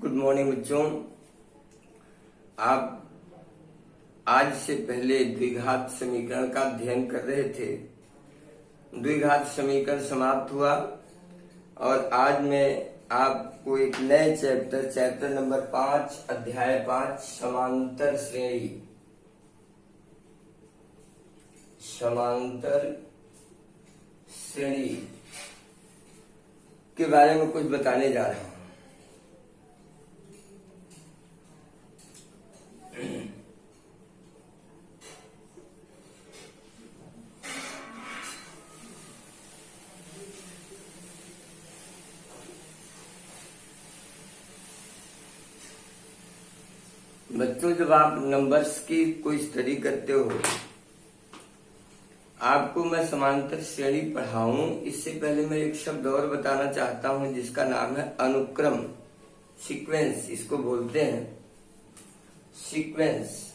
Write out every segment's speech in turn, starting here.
Good morning बच्चों। आप आज से पहले द्विघात समीकरण का अध्ययन कर रहे थे। द्विघात समीकरण समाप्त हुआ और आज मैं आपको एक नए चैप्टर नंबर 5 अध्याय 5 समांतर श्रेणी के बारे में कुछ बताने जा रहा हूं। बच्चों, जब आप नंबर्स की कोई स्टडी करते हो, आपको मैं समांतर श्रेणी पढ़ाऊं इससे पहले मैं एक शब्द और बताना चाहता हूं जिसका नाम है अनुक्रम, सीक्वेंस इसको बोलते हैं। सीक्वेंस,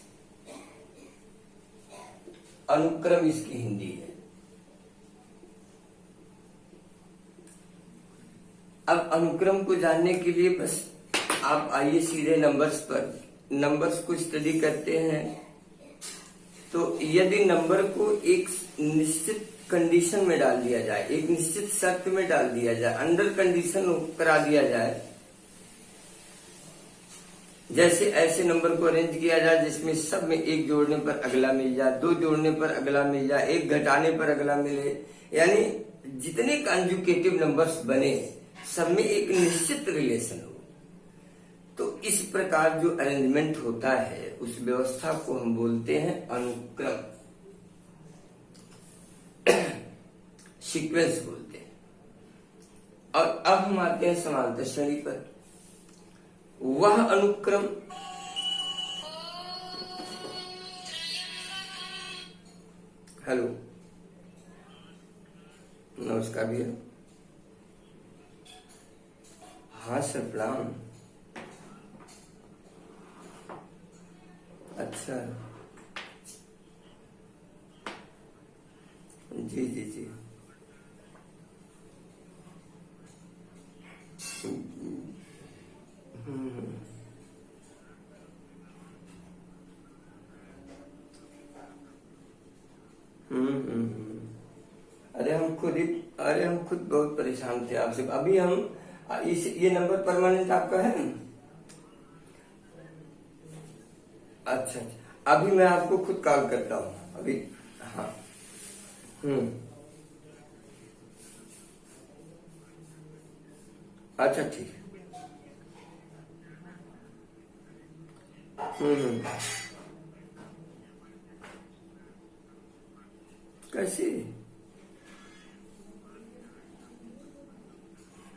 अनुक्रम इसकी हिंदी है। अब अनुक्रम को जानने के लिए बस आप आइए सीधे नंबर्स पर। नंबर्स को स्टडी करते हैं तो यदि नंबर को एक निश्चित कंडीशन में डाल दिया जाए, एक निश्चित शर्त में डाल दिया जाए, अंडर कंडीशन करा दिया जाए, जैसे ऐसे नंबर को अरेंज किया जाए जिसमें सब में एक जोड़ने पर अगला मिल जाए, दो जोड़ने पर अगला मिल जाए, एक घटाने पर अगला मिले, यानी जितने कॉन्जुगेटिव नंबर्स बने सब में एक निश्चित रिलेशन हो, तो इस प्रकार जो अरेंजमेंट होता है उस व्यवस्था को हम बोलते हैं अनुक्रम, सीक्वेंस बोलते हैं। और अब हम आते हैं समांतर श्रेणी पर। वह अनुक्रम हेलो, नमस्कार भैया। हाँ सर, प्रणाम। अच्छा, जी जी जी। अरे हम खुद बहुत परेशान थे आपसे। अभी हम ये नंबर परमानेंट आपका है? अच्छा, अभी मैं आपको खुद कॉल करता हूँ अभी। हाँ, अच्छा ठीक है। कैसे?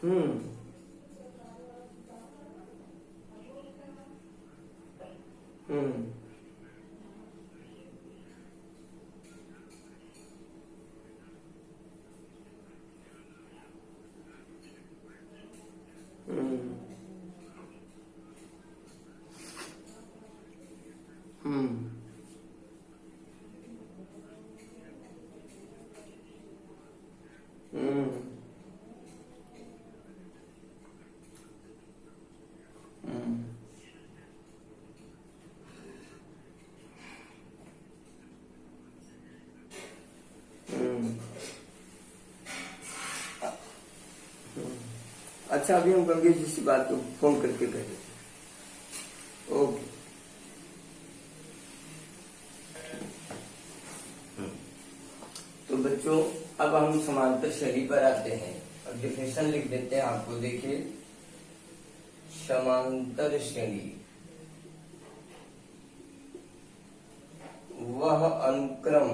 हम्म हम्म हम्म हम्म हम्म हम्म हम्म। अच्छा, अभी हम गंगेश जी से बात को फोन करके करें। ओके। तो बच्चों, अब हम समांतर श्रेणी पर आते हैं और डिफिनेशन लिख देते हैं आपको। देखिए, समांतर श्रेणी वह अनुक्रम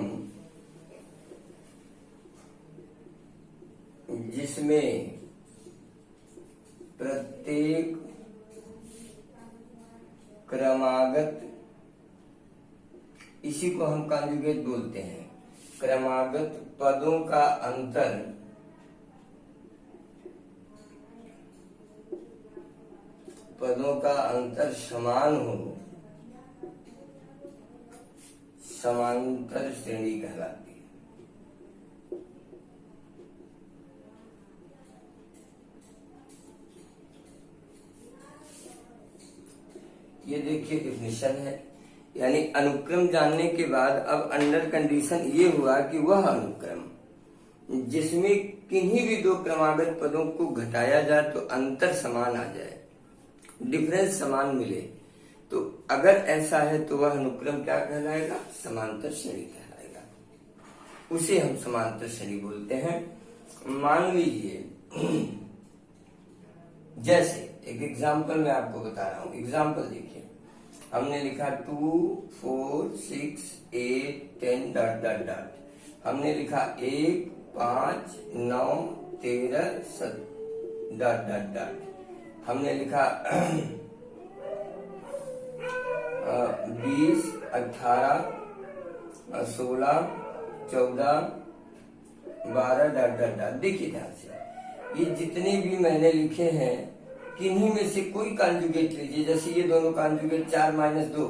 जिसमें प्रत्येक क्रमागत, इसी को हम कॉन्जुगेट बोलते हैं, क्रमागत पदों का अंतर समान हो, समांतर श्रेणी कहलाती है। है। य ये देखिए डिफिनेशन है, यानी अनुक्रम जानने के बाद अब अंडर कंडीशन ये हुआ कि वह अनुक्रम जिसमें किन्हीं भी दो क्रमागत पदों को घटाया जाए तो अंतर समान आ जाए, डिफरेंस समान मिले, तो अगर ऐसा है तो वह अनुक्रम क्या कहलाएगा? समांतर श्रेणी कहलाएगा। उसे हम समांतर श्रेणी बोलते हैं। मान लीजिए जैसे एक एग्जाम्पल मैं आपको बता रहा हूं। एग्जाम्पल देखिए, हमने लिखा 2, 4, 6, 8, 10 डॉट डॉट डॉट। हमने लिखा 1, 5, 9, 13, 7 डॉट डॉट डॉट। हमने लिखा 20, 18, 16, 14, 12 डॉट डॉट डॉट। देखिए ध्यान से, ये जितने भी मैंने लिखे हैं किन्हीं में से कोई कॉन्जुगेट लीजिए। जैसे ये दोनों कॉन्जुगेट 4 माइनस 2,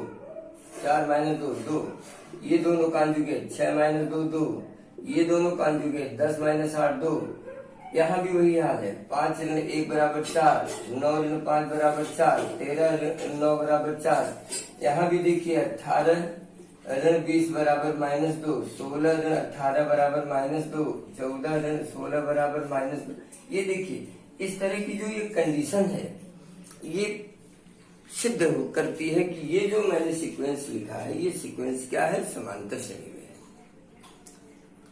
4 माइनस 2 2, ये दोनों कॉन्जुगेट 6 माइनस 2 2, ये दोनों कॉन्जुगेट 10 माइनस 8 2। यहाँ भी वही हाल है, 5 ऋण 1 बराबर 4, 9 ऋण 5 बराबर 4, 13 ऋण 9 बराबर 4। यहाँ भी देखिए 18 ऋण 20 बराबर माइनस 2, 16 ऋण 18 बराबर माइनस 2, 14 ऋण 16 बराबर माइनस 2। ये देखिए इस तरह की जो ये कंडीशन है ये सिद्ध करती है कि ये जो मैंने सीक्वेंस लिखा है ये सीक्वेंस क्या है? समांतर श्रेणी में है।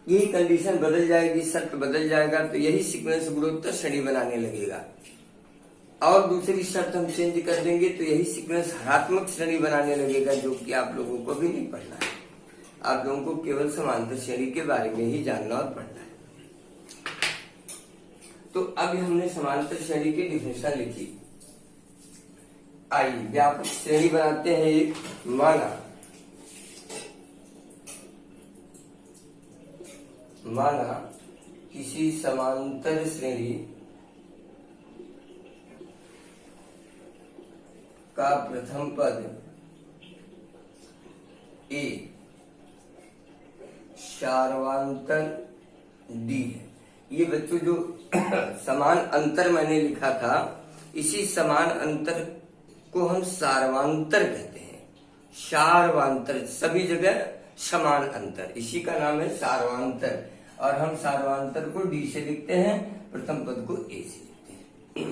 यही कंडीशन बदल जाएगी, शर्त बदल जाएगा तो यही सीक्वेंस गुणोत्तर श्रेणी बनाने लगेगा। और दूसरी शर्त हम चेंज कर देंगे तो यही सीक्वेंस हरात्मक श्रेणी बनाने लगेगा, जो कि आप लोगों को भी नहीं पढ़ना है। आप लोगों को केवल समांतर श्रेणी के बारे में ही जानना और पढ़ना है। तो अब हमने समांतर श्रेणी की डिफिनेशन लिखी। आइए व्यापक श्रेणी बनाते हैं। एक माना किसी समांतर श्रेणी का प्रथम पद ए सार्वंतर डी है। ये बच्चों जो समान अंतर मैंने लिखा था, इसी समान अंतर को हम सार्वांतर कहते हैं। सार्वांतर, सभी जगह समान अंतर, इसी का नाम है सार्वांतर। और हम सार्वांतर को डी से लिखते हैं, प्रथम पद को ए से लिखते हैं।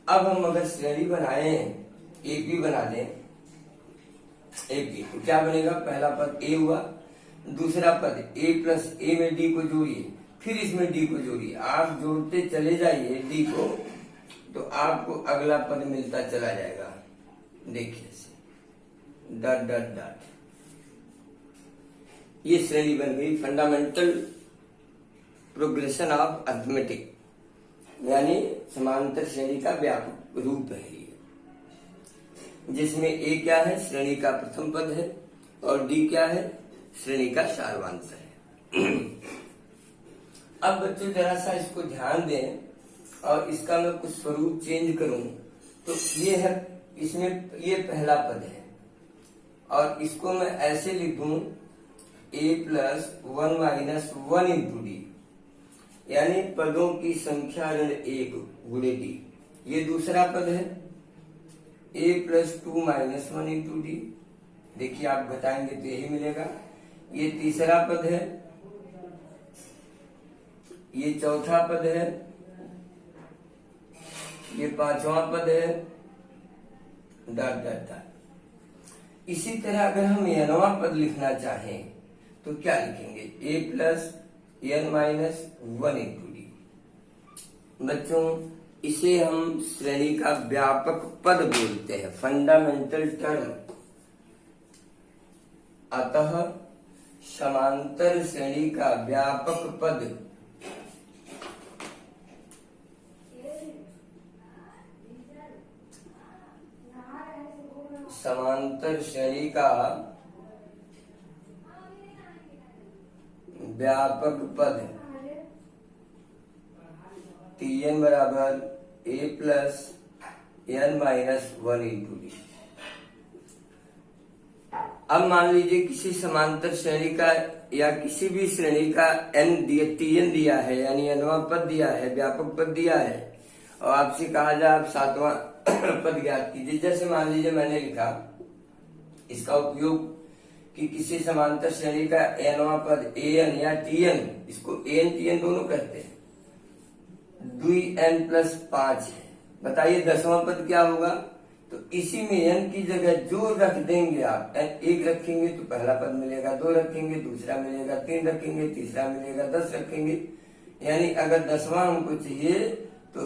अब हम अगर श्रेणी बनाए, एपी बना दें, एपी तो क्या बनेगा? पहला पद ए हुआ, दूसरा पद ए प्लस ए में डी को जोड़िए, फिर इसमें डी को जोड़िए। आप जोड़ते चले जाइए डी को तो आपको अगला पद मिलता चला जाएगा। देखिए डॉट डॉट डॉट, ये श्रेणी बन गई। फंडामेंटल प्रोग्रेशन ऑफ अर्थमेटिक, यानी समांतर श्रेणी का व्यापक रूप है ये, जिसमें ए क्या है? श्रेणी का प्रथम पद है, और डी क्या है? श्रेणी का सार्वांतर है। अब बच्चों जरा सा इसको ध्यान दें, और इसका मैं कुछ स्वरूप चेंज करूं तो ये है, इसमें ये पहला पद है, और इसको मैं ऐसे लिख दूं ए प्लस 1 माइनस 1 इंटू डी, यानी पदों की संख्या ऋण 1 गुणे डी। ये दूसरा पद है ए प्लस 2 माइनस 1 इंटू डी। देखिए आप घटाएंगे तो यही मिलेगा। ये तीसरा पद है, ये चौथा पद है, ये पांचवा पद है, डॉट डॉट डॉट। इसी तरह अगर हम एनवां पद लिखना चाहें तो क्या लिखेंगे? A plus N minus 1 into D. बच्चों इसे हम श्रेणी का व्यापक पद बोलते हैं, फंडामेंटल टर्म। अतः समांतर श्रेणी का व्यापक पद समांतर श्रेणी का व्यापक पद Tn बराबर a plus n minus 1 into D. अब मान लीजिए किसी समांतर श्रेणी का या किसी भी श्रेणी का Tn दिया है, यानी nवां पद दिया है, व्यापक पद दिया है, और आपसे कहा जाए आप पद ज्ञात कीजिए। जैसे मान लीजिए मैंने लिखा इसका उपयोग कि किसी समांतर श्रेणी का nवां पद an या tn, इसको an tn दोनों कहते हैं, 2n+5 है। बताइए 10वां पद क्या होगा? तो इसी में n की जगह जो रख देंगे आप, एक रखेंगे तो पहला पद मिलेगा, 2 रखेंगे दूसरा मिलेगा, 3 रखेंगे तीसरा मिलेगा, 10 रखेंगे, यानी अगर 10वां हमको चाहिए तो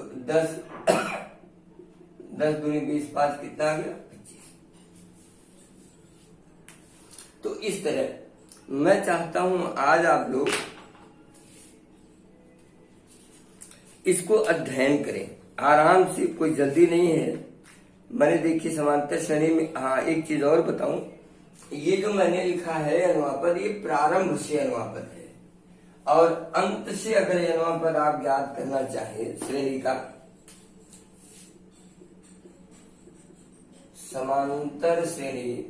10 दूनी 20, 5 कितना आ गया? 25। तो इस तरह मैं चाहता हूं आज आप लोग इसको अध्ययन करें आराम से, कोई जल्दी नहीं है। मैंने देखी समांतर श्रेणी में, हाँ एक चीज और बताऊं, ये जो मैंने लिखा है अनुवापद, ये प्रारंभ से अनुवापद है, और अंत से अगर अनुवापद आप ज्ञात करना चाहे श्रेणी का, समांतर श्रेणी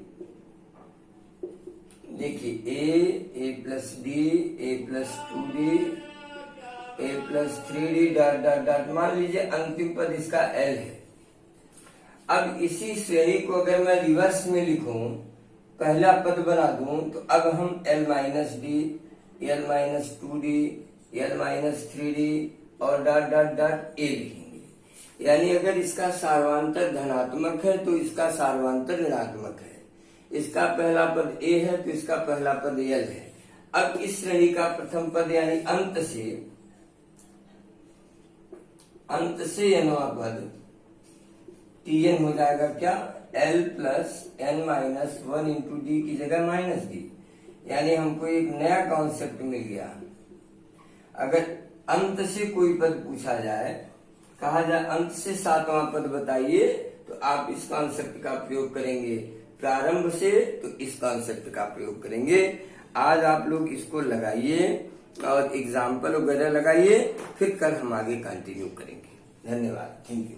देखिए a+d, a+2d, a+3d dot dot dot, मान लीजिए अंतिम पद इसका l है। अब इसी श्रेणी को अगर मैं रिवर्स में लिखूं, पहला पद बना दूं, तो अब हम l-d, l-2d, l-3d और डॉट डॉट डॉट a लिखेंगे। यानी अगर इसका सार्वंतर धनात्मक है तो इसका सार्वंतर ऋणात्मक है, इसका पहला पद a है तो इसका पहला पद l है। अब इस श्रेणी का प्रथम पद यानी अंत से अनुवा पद tn हो जाएगा क्या? l+n-1 इंटू डी की जगह -d, यानी हमको एक नया कॉन्सेप्ट मिल गया। अगर अंत से कोई पद पूछा जाए, कहा जाए अंत से 7वां पद बताइए, तो आप इस कॉन्सेप्ट का प्रयोग करेंगे, प्रारंभ से तो इस कॉन्सेप्ट का प्रयोग करेंगे। आज आप लोग इसको लगाइए और एग्जाम्पल वगैरह लगाइए, फिर कल हम आगे कंटिन्यू करेंगे। धन्यवाद, थैंक यू।